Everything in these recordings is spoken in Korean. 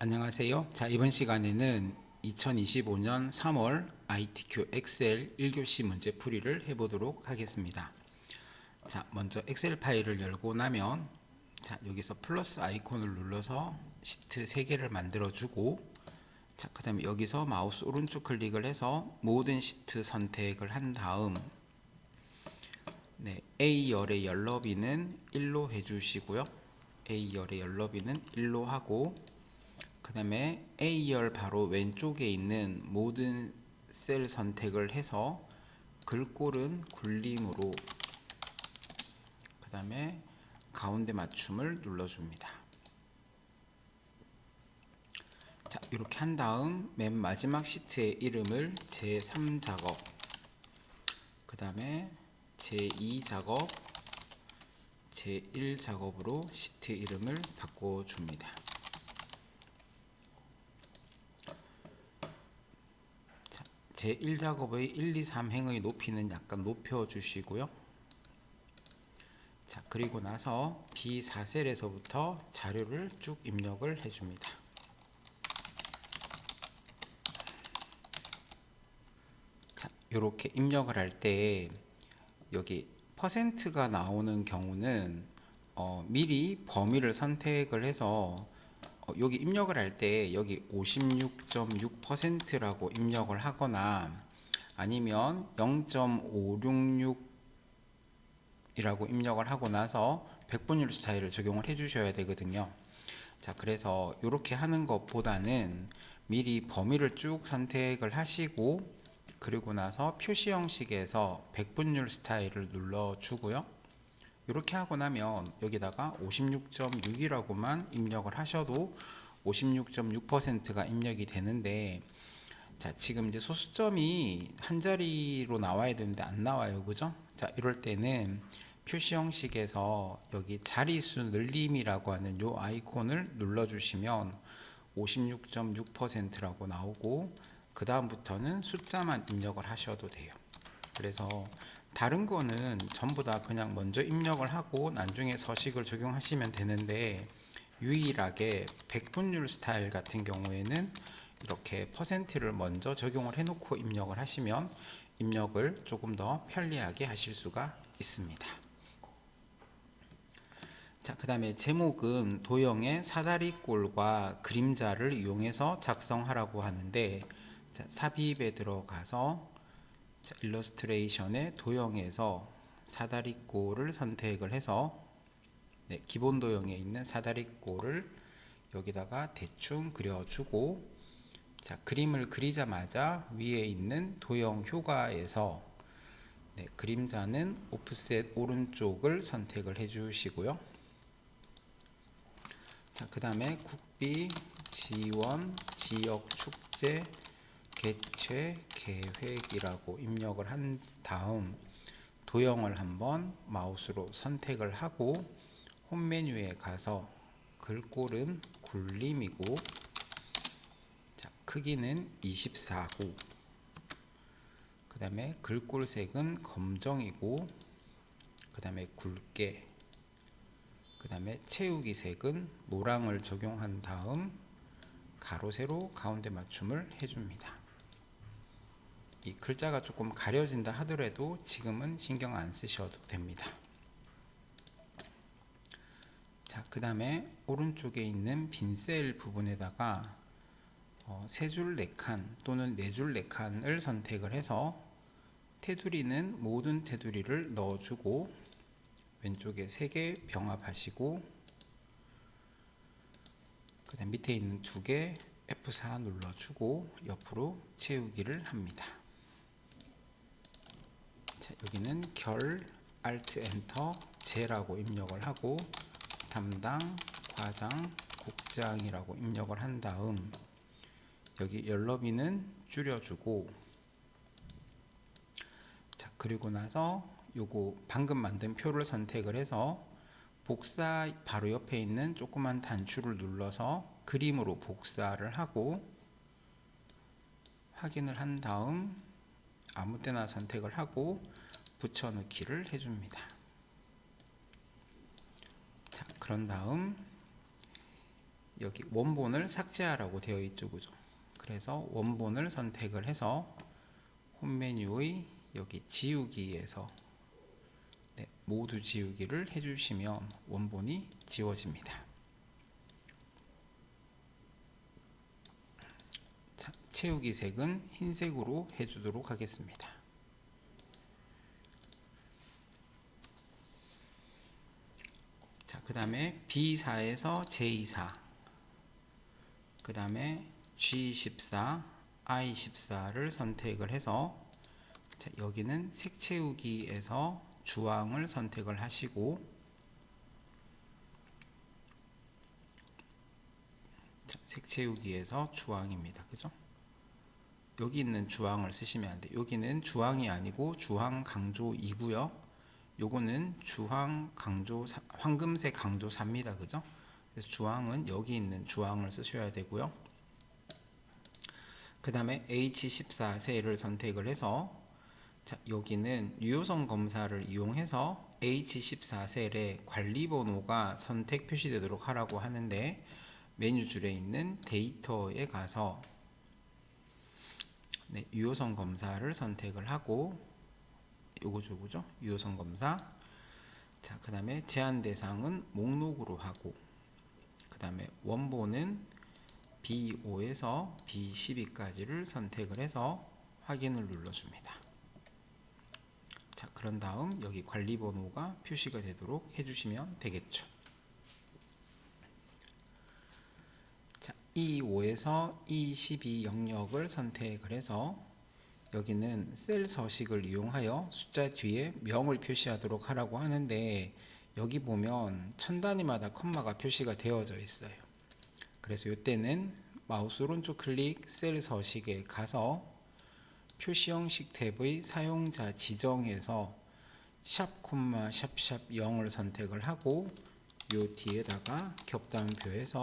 안녕하세요. 자, 이번 시간에는 2025년 3월 ITQ 엑셀 1교시 문제 풀이를 해보도록 하겠습니다. 자, 먼저 엑셀 파일을 열고 나면 여기서 플러스 아이콘을 눌러서 시트 3개를 만들어주고, 그 다음에 여기서 마우스 오른쪽 클릭을 해서 모든 시트 선택을 한 다음 A열의 열너비는 1로 해주시고요. A열의 열너비는 1로 하고, 그 다음에 A열 바로 왼쪽에 있는 모든 셀 선택을 해서 글꼴은 굴림으로, 그 다음에 가운데 맞춤을 눌러줍니다. 자, 이렇게 한 다음 맨 마지막 시트의 이름을 제3작업, 그 다음에 제2작업, 제1작업으로 시트 이름을 바꿔줍니다. 제1작업의 1, 2, 3행의 높이는 약간 높여주시고요. 자, 그리고 나서 B4셀에서부터 자료를 쭉 입력을 해줍니다. 자, 이렇게 입력을 할 때 여기 퍼센트가 나오는 경우는 미리 범위를 선택을 해서 여기 입력을 할 때 여기 56.6%라고 입력을 하거나 아니면 0.566 이라고 입력을 하고 나서 백분율 스타일을 적용을 해 주셔야 되거든요. 자, 그래서 이렇게 하는 것보다는 미리 범위를 쭉 선택을 하시고, 그리고 나서 표시 형식에서 백분율 스타일을 눌러 주고요. 이렇게 하고 나면 여기다가 56.6이라고만 입력을 하셔도 56.6%가 입력이 되는데, 자, 지금 이제 소수점이 한 자리로 나와야 되는데 안 나와요, 그죠? 자, 이럴 때는 표시 형식에서 여기 자리수 늘림이라고 하는 요 아이콘을 눌러주시면 56.6%라고 나오고, 그 다음부터는 숫자만 입력을 하셔도 돼요. 그래서 다른 거는 전부 다 그냥 먼저 입력을 하고 나중에 서식을 적용하시면 되는데, 유일하게 백분율 스타일 같은 경우에는 이렇게 퍼센트를 먼저 적용을 해놓고 입력을 하시면 입력을 조금 더 편리하게 하실 수가 있습니다. 자, 그 다음에 제목은 도형의 사다리꼴과 그림자를 이용해서 작성하라고 하는데, 자, 삽입에 들어가서 일러스트레이션의 도형에서 사다리꼴을 선택을 해서 기본 도형에 있는 사다리꼴을 여기다가 대충 그려주고, 자, 그림을 그리자마자 위에 있는 도형 효과에서 그림자는 오프셋 오른쪽을 선택을 해 주시고요. 자, 그 다음에 국비, 지원, 지역 축제, 개최, 계획이라고 입력을 한 다음 도형을 한번 마우스로 선택을 하고 홈 메뉴에 가서 글꼴은 굴림이고, 자, 크기는 24구, 그 다음에 글꼴색은 검정이고, 그 다음에 굵게, 그 다음에 채우기 색은 노랑을 적용한 다음 가로 세로 가운데 맞춤을 해줍니다. 이 글자가 조금 가려진다 하더라도 지금은 신경 안 쓰셔도 됩니다. 자, 그 다음에 오른쪽에 있는 빈 셀 부분에다가 3줄 4칸 또는 4줄 4칸을 선택을 해서 테두리는 모든 테두리를 넣어주고, 왼쪽에 3개 병합하시고, 그 다음 밑에 있는 2개 F4 눌러주고 옆으로 채우기를 합니다. 자, 여기는 결 Alt 엔터 제라고 입력을 하고 담당 과장 국장이라고 입력을 한 다음 여기 열너비는 줄여주고, 자, 그리고 나서 요거 방금 만든 표를 선택을 해서 복사 바로 옆에 있는 조그만 단추를 눌러서 그림으로 복사를 하고 확인을 한 다음 아무 때나 선택을 하고 붙여넣기를 해줍니다. 자, 그런 다음 여기 원본을 삭제하라고 되어 있죠, 그죠? 그래서 원본을 선택을 해서 홈 메뉴의 여기 지우기에서 모두 지우기를 해주시면 원본이 지워집니다. 자, 채우기 색은 흰색으로 해주도록 하겠습니다. 자, 그 다음에 B4에서 J4, 그 다음에 G14, I14를 선택을 해서, 자, 여기는 색 채우기에서 주황을 선택을 하시고, 자, 색 채우기에서 주황입니다. 그죠? 여기 있는 주황을 쓰시면 안 돼요. 여기는 주황이 아니고 주황 강조 2고요. 요거는 주황 강조 황금색 강조 4입니다. 그죠? 그래서 주황은 여기 있는 주황을 쓰셔야 되고요. 그 다음에 H14 셀을 선택을 해서, 자, 여기는 유효성 검사를 이용해서 H14 셀의 관리번호가 선택 표시되도록 하라고 하는데, 메뉴줄에 있는 데이터에 가서 유효성 검사를 선택을 하고, 요거죠? 유효성 검사. 자, 그 다음에 제한 대상은 목록으로 하고, 그 다음에 원본은 B5에서 B12까지를 선택을 해서 확인을 눌러줍니다. 자, 그런 다음 여기 관리번호가 표시가 되도록 해주시면 되겠죠. 자, E5에서 E12 영역을 선택을 해서 여기는 셀 서식을 이용하여 숫자 뒤에 명을 표시하도록 하라고 하는데, 여기 보면 천 단위마다 컴마가 표시가 되어져 있어요. 그래서 이때는 마우스 오른쪽 클릭 셀 서식에 가서 표시 형식 탭의 사용자 지정에서 샵 콤마 샵샵 0을 선택을 하고, 요 뒤에다가 겹다운표에서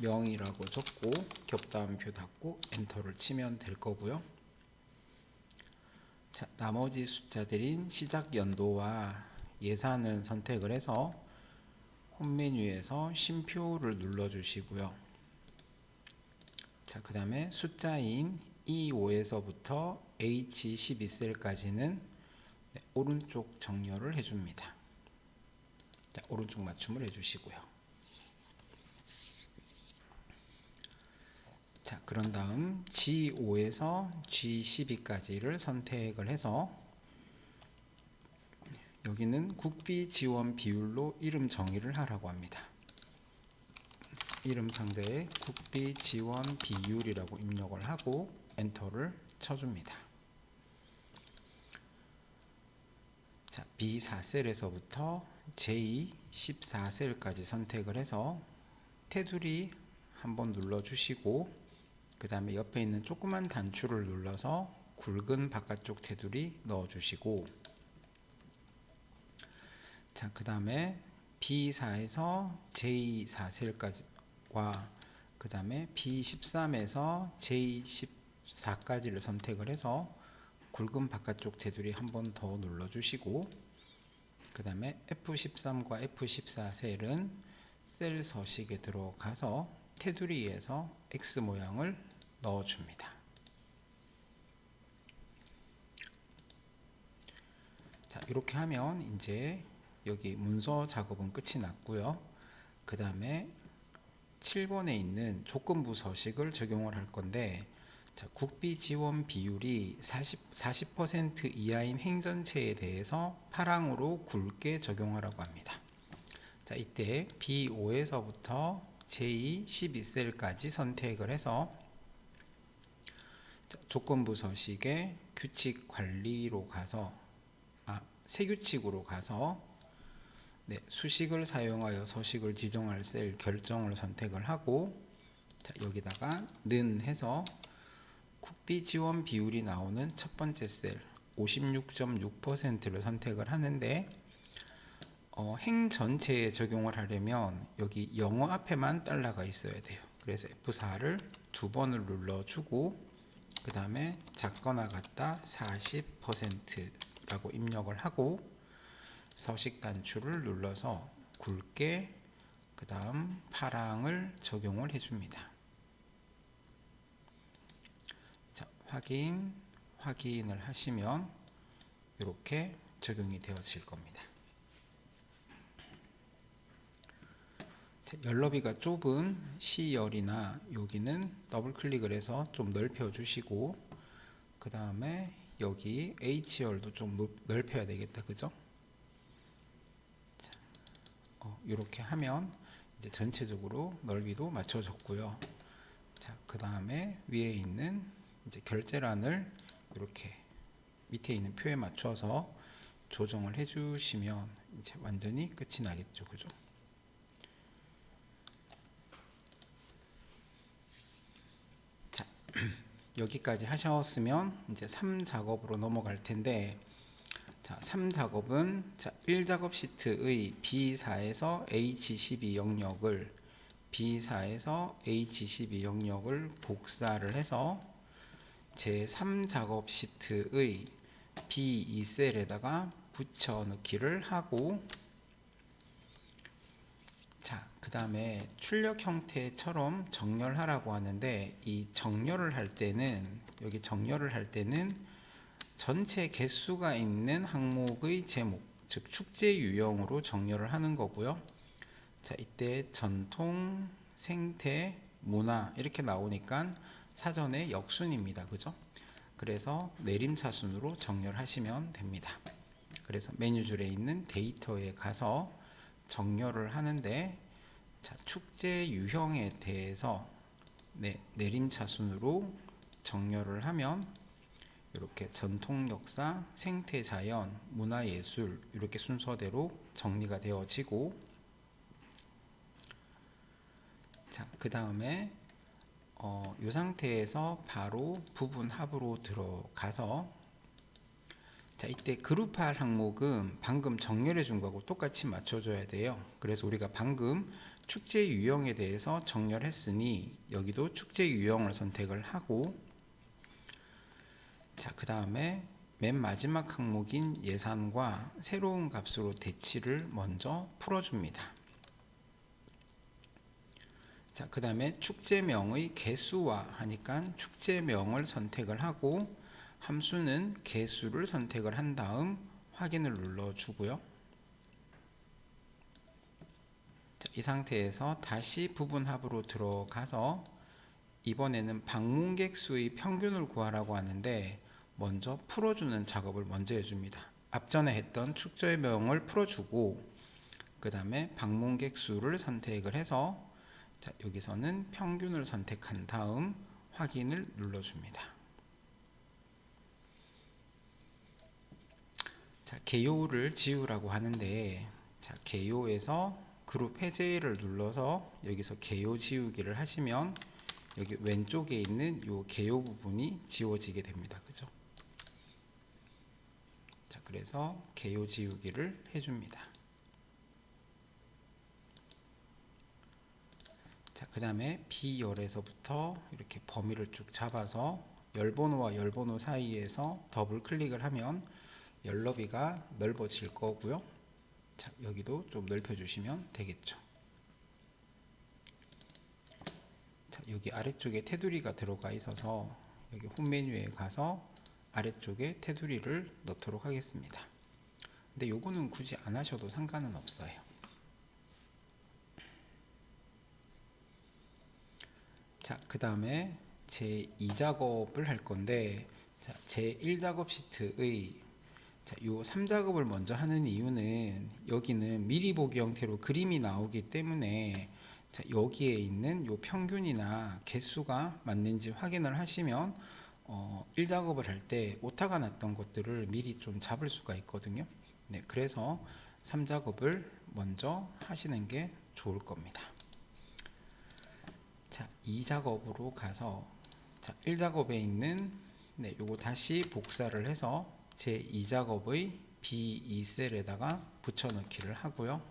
명이라고 적고 겹다운표 닫고 엔터를 치면 될 거고요. 자, 나머지 숫자들인 시작 연도와 예산을 선택을 해서 홈 메뉴에서 쉼표를 눌러 주시고요. 자, 그 다음에 숫자인 E5에서부터 H12셀까지는 오른쪽 정렬을 해줍니다. 자, 오른쪽 맞춤을 해주시고요. 자, 그런 다음 G5에서 G12까지를 선택을 해서 여기는 국비 지원 비율로 이름 정의를 하라고 합니다. 이름 상대에 국비 지원 비율이라고 입력을 하고 엔터를 쳐줍니다. 자, B4셀에서부터 J14셀까지 선택을 해서 테두리 한번 눌러주시고, 그 다음에 옆에 있는 조그만 단추를 눌러서 굵은 바깥쪽 테두리 넣어주시고, 자, 그 다음에 B4에서 J4셀까지와 그 다음에 B13에서 J14까지를 선택을 해서 굵은 바깥쪽 테두리 한 번 더 눌러주시고, 그 다음에 F13과 F14 셀은 셀 서식에 들어가서 테두리에서 X 모양을 넣어줍니다. 자, 이렇게 하면 이제 여기 문서 작업은 끝이 났고요. 그 다음에 7번에 있는 조건부 서식을 적용을 할 건데, 자, 국비 지원 비율이 40% 이하인 행전체에 대해서 파랑으로 굵게 적용하라고 합니다. 자, 이때 B5에서부터 J12셀까지 선택을 해서, 자, 조건부 서식의 규칙 관리로 가서 세규칙으로 가서 수식을 사용하여 서식을 지정할 셀 결정을 선택을 하고, 자, 여기다가 는 해서 국비 지원 비율이 나오는 첫 번째 셀 56.6%를 선택을 하는데, 행 전체에 적용을 하려면 여기 영어 앞에만 달러가 있어야 돼요. 그래서 F4를 두 번을 눌러주고, 그 다음에 작거나 같다 40%라고 입력을 하고 서식 단추를 눌러서 굵게 그 다음 파랑을 적용을 해줍니다. 자, 확인을 하시면 이렇게 적용이 되어질 겁니다. 열너비가 좁은 C열이나 여기는 더블 클릭을 해서 좀 넓혀 주시고, 그 다음에 여기 H열도 좀 넓혀야 되겠다, 그죠? 이렇게 하면 이제 전체적으로 넓이도 맞춰졌고요. 자, 그 다음에 위에 있는 이제 결제란을 이렇게 밑에 있는 표에 맞춰서 조정을 해주시면 이제 완전히 끝이 나겠죠, 그죠? 자, 여기까지 하셨으면 이제 3작업으로 넘어갈 텐데, 자, 3작업은 자, 1작업 시트의 B4에서 H12 영역을 H12 영역을 복사를 해서 제3작업 시트의 B2셀에다가 붙여넣기를 하고, 자, 그 다음에 출력 형태처럼 정렬하라고 하는데, 이 정렬을 할 때는 여기 정렬을 할 때는 전체 개수가 있는 항목의 제목, 즉 축제 유형으로 정렬을 하는 거고요. 자, 이때 전통, 생태, 문화 이렇게 나오니까 사전에 역순입니다, 그죠? 그래서 내림차순으로 정렬하시면 됩니다. 그래서 메뉴줄에 있는 데이터에 가서 정렬을 하는데, 자, 축제 유형에 대해서 내림차순으로 정렬을 하면 이렇게 전통 역사, 생태 자연, 문화예술 이렇게 순서대로 정리가 되어지고, 자, 그 다음에 이 상태에서 바로 부분 합으로 들어가서, 자, 이때 그룹할 항목은 방금 정렬해 준 거하고 똑같이 맞춰줘야 돼요. 그래서 우리가 방금 축제 유형에 대해서 정렬했으니 여기도 축제 유형을 선택을 하고, 자, 그 다음에 맨 마지막 항목인 예산과 새로운 값으로 대치를 먼저 풀어줍니다. 자, 그 다음에 축제명의 개수화 하니까 축제명을 선택을 하고, 함수는 개수를 선택을 한 다음 확인을 눌러주고요. 자, 이 상태에서 다시 부분합으로 들어가서 이번에는 방문객 수의 평균을 구하라고 하는데, 먼저 풀어주는 작업을 먼저 해줍니다. 앞전에 했던 축제명을 풀어주고, 그 다음에 방문객 수를 선택을 해서, 자, 여기서는 평균을 선택한 다음 확인을 눌러줍니다. 자, 개요를 지우라고 하는데, 자, 개요에서 그룹 해제를 눌러서 여기서 개요 지우기를 하시면 여기 왼쪽에 있는 요 개요 부분이 지워지게 됩니다, 그죠? 자, 그래서 개요 지우기를 해줍니다. 자, 그 다음에 B열에서부터 이렇게 범위를 쭉 잡아서 열번호와 열번호 사이에서 더블 클릭을 하면 열너비가 넓어질 거고요. 자, 여기도 좀 넓혀 주시면 되겠죠. 자, 여기 아래쪽에 테두리가 들어가 있어서 여기 홈 메뉴에 가서 아래쪽에 테두리를 넣도록 하겠습니다. 근데 요거는 굳이 안 하셔도 상관은 없어요. 자, 그 다음에 제 2작업을 할 건데, 자, 제 1작업 시트의 자, 요 3작업을 먼저 하는 이유는 여기는 미리 보기 형태로 그림이 나오기 때문에, 자, 여기에 있는 요 평균이나 개수가 맞는지 확인을 하시면 1작업을 할 때 오타가 났던 것들을 미리 좀 잡을 수가 있거든요. 네, 그래서 3작업을 먼저 하시는 게 좋을 겁니다. 자, 2작업으로 가서 자, 1작업에 있는 요거 다시 복사를 해서 제 2작업의 B2셀에다가 붙여넣기를 하고요.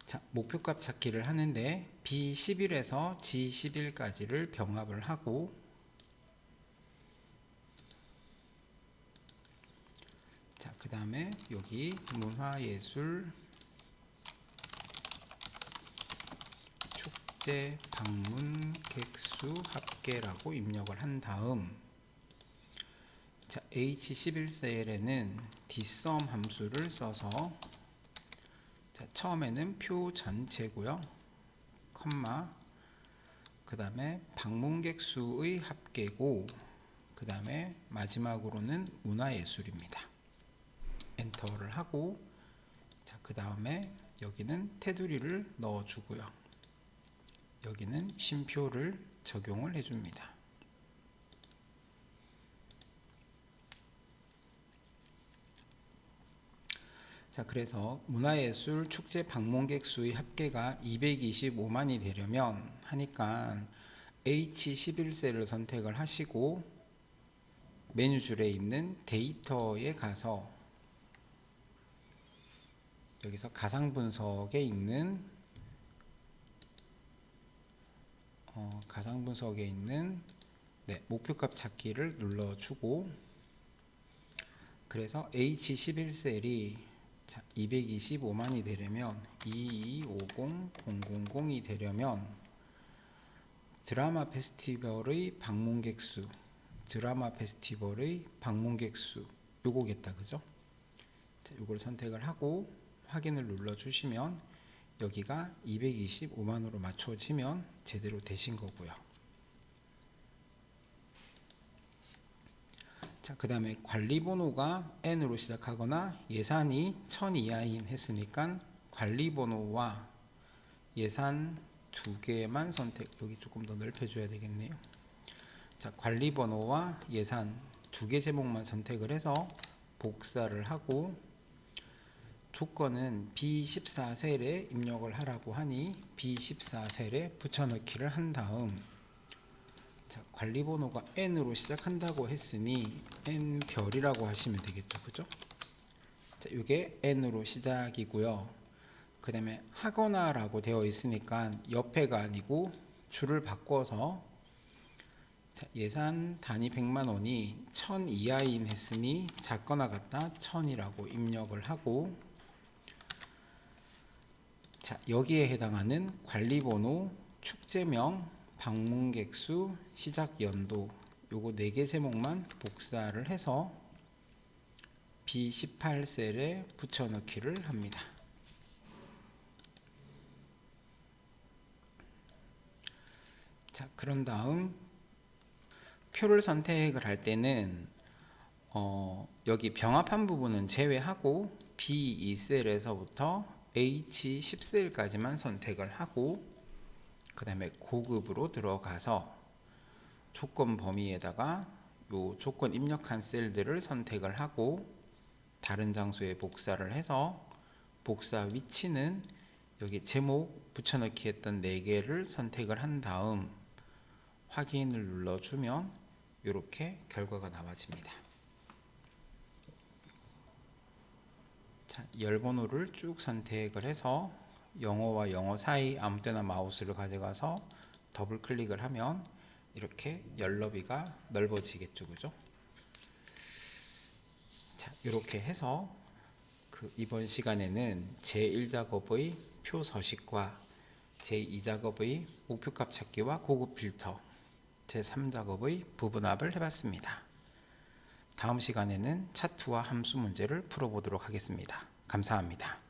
자, 목표값 찾기를 하는데 B11에서 G11까지를 병합을 하고, 자, 그 다음에 여기 문화예술 축제 방문 객수 합계라고 입력을 한 다음, 자, H11셀에는 dsum 함수를 써서, 자, 처음에는 표 전체고요, 컴마, 그 다음에 방문객 수의 합계고, 그 다음에 마지막으로는 문화예술입니다. 엔터를 하고, 자, 그 다음에 여기는 테두리를 넣어주고요, 여기는 쉼표를 적용을 해줍니다. 자, 그래서 문화예술 축제 방문객 수의 합계가 225만이 되려면 하니까 H11셀을 선택을 하시고 메뉴줄에 있는 데이터에 가서 여기서 가상분석에 있는 목표값 찾기를 눌러주고, 그래서 H11셀이 225만이 되려면 2250000이 되려면 드라마 페스티벌의 방문객 수, 요거겠다, 그죠? 자, 요걸 선택을 하고 확인을 눌러주시면 여기가 225만으로 맞춰지면 제대로 되신 거고요. 자, 그 다음에 관리번호가 N으로 시작하거나 예산이 1000 이하인 했으니까 관리번호와 예산 두 개만 선택, 여기 조금 더 넓혀줘야 되겠네요. 자, 관리번호와 예산 두 개 제목만 선택을 해서 복사를 하고, 조건은 B14셀에 입력을 하라고 하니 B14셀에 붙여넣기를 한 다음, 자, 관리번호가 N으로 시작한다고 했으니 N별이라고 하시면 되겠죠, 그죠? 자, 이게 N으로 시작이고요. 그 다음에 하거나 라고 되어 있으니까 옆에가 아니고 줄을 바꿔서, 자, 예산 단위 100만원이 1000 이하인 했으니 작거나 같다 1000이라고 입력을 하고, 자, 여기에 해당하는 관리번호, 축제명, 방문객 수, 시작 연도, 요거 4개 제목만 복사를 해서 B18셀에 붙여넣기를 합니다. 자, 그런 다음 표를 선택을 할 때는 여기 병합한 부분은 제외하고 B2셀에서부터 H10셀까지만 선택을 하고, 그 다음에 고급으로 들어가서 조건 범위에다가 요 조건 입력한 셀들을 선택을 하고 다른 장소에 복사를 해서, 복사 위치는 여기 제목 붙여넣기 했던 4개를 선택을 한 다음 확인을 눌러주면 이렇게 결과가 나와집니다. 자, 열 번호를 쭉 선택을 해서 영어와 영어 사이 아무 때나 마우스를 가져가서 더블 클릭을 하면 이렇게 열 너비가 넓어지겠죠, 그죠? 자, 이렇게 해서 이번 시간에는 제1작업의 표 서식과 제2작업의 목표값 찾기와 고급 필터, 제3작업의 부분합을 해봤습니다. 다음 시간에는 차트와 함수 문제를 풀어보도록 하겠습니다. 감사합니다.